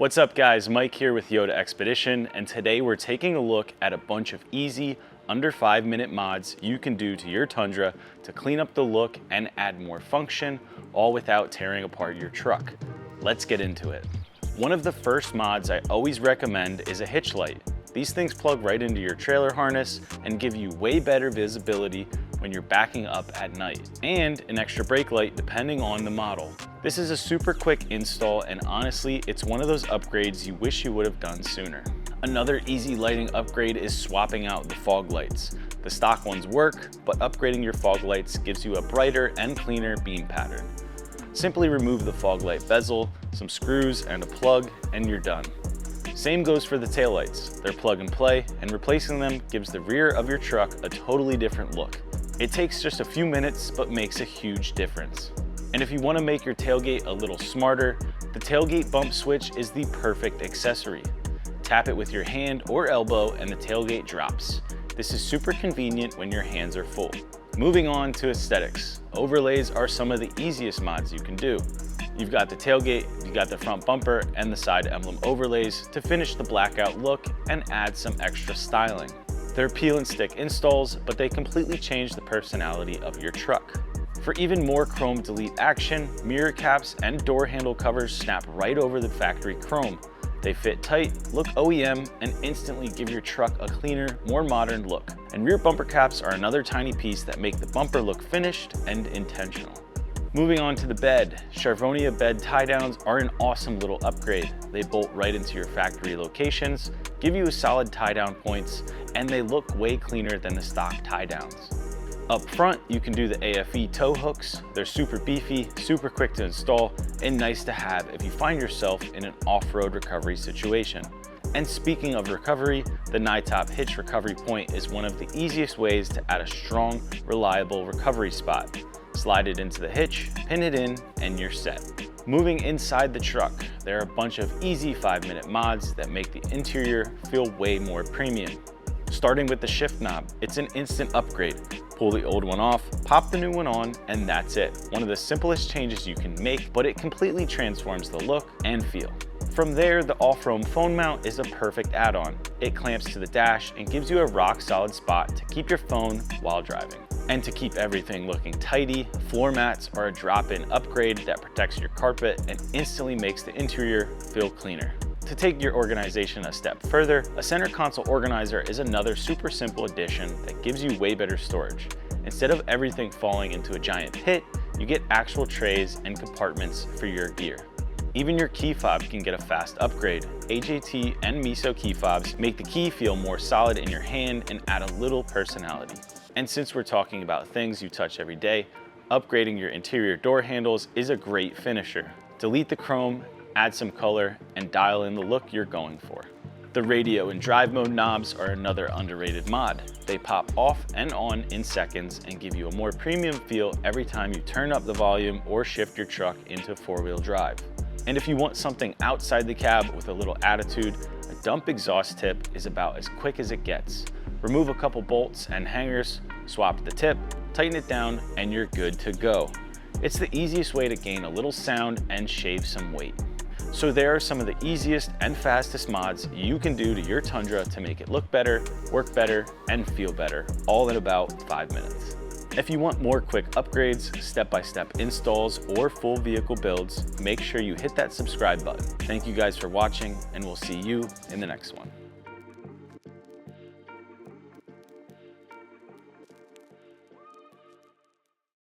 What's up guys, Mike here with Yota Xpedition, and today we're taking a look at a bunch of easy, under 5-minute mods you can do to your Tundra to clean up the look and add more function, all without tearing apart your truck. Let's get into it. One of the first mods I always recommend is a Hitch Light. These things plug right into your trailer harness and give you way better visibility when you're backing up at night, and an extra brake light depending on the model. This is a super quick install, and honestly, it's one of those upgrades you wish you would have done sooner. Another easy lighting upgrade is swapping out the fog lights. The stock ones work, but upgrading your fog lights gives you a brighter and cleaner beam pattern. Simply remove the fog light bezel, some screws, and a plug, and you're done. Same goes for the taillights. They're plug and play, and replacing them gives the rear of your truck a totally different look. It takes just a few minutes, but makes a huge difference. And if you want to make your tailgate a little smarter, the tailgate bump switch is the perfect accessory. Tap it with your hand or elbow and the tailgate drops. This is super convenient when your hands are full. Moving on to aesthetics. Overlays are some of the easiest mods you can do. You've got the tailgate, you've got the front bumper, and the side emblem overlays to finish the blackout look and add some extra styling. They're peel and stick installs, but they completely change the personality of your truck. For even more chrome delete action, mirror caps and door handle covers snap right over the factory chrome. They fit tight, look OEM, and instantly give your truck a cleaner, more modern look. And rear bumper caps are another tiny piece that make the bumper look finished and intentional. Moving on to the bed, Charvonia bed tie downs are an awesome little upgrade. They bolt right into your factory locations, give you a solid tie down points, and they look way cleaner than the stock tie downs. Up front, you can do the AFE Tow Hooks. They're super beefy, super quick to install, and nice to have if you find yourself in an off-road recovery situation. And speaking of recovery, the Nytop hitch recovery point is one of the easiest ways to add a strong, reliable recovery spot. Slide it into the hitch, pin it in, and you're set. Moving inside the truck, there are a bunch of easy 5-minute mods that make the interior feel way more premium. Starting with the shift knob, it's an instant upgrade. Pull the old one off, pop the new one on, and that's it. One of the simplest changes you can make, but it completely transforms the look and feel. From there, the off-roam phone mount is a perfect add-on. It clamps to the dash and gives you a rock-solid spot to keep your phone while driving. And to keep everything looking tidy, floor mats are a drop-in upgrade that protects your carpet and instantly makes the interior feel cleaner. To take your organization a step further, a center console organizer is another super simple addition that gives you way better storage. Instead of everything falling into a giant pit, you get actual trays and compartments for your gear. Even your key fob can get a fast upgrade. AJT and MISO key fobs make the key feel more solid in your hand and add a little personality. And since we're talking about things you touch every day, upgrading your interior door handles is a great finisher. Delete the chrome, add some color, and dial in the look you're going for. The radio and drive mode knobs are another underrated mod. They pop off and on in seconds and give you a more premium feel every time you turn up the volume or shift your truck into 4-wheel drive. And if you want something outside the cab with a little attitude, a dump exhaust tip is about as quick as it gets. Remove a couple bolts and hangers, swap the tip, tighten it down, and you're good to go. It's the easiest way to gain a little sound and shave some weight. So there are some of the easiest and fastest mods you can do to your Tundra to make it look better, work better, and feel better, all in about 5 minutes. If you want more quick upgrades, step-by-step installs, or full vehicle builds, make sure you hit that subscribe button. Thank you guys for watching, and we'll see you in the next one.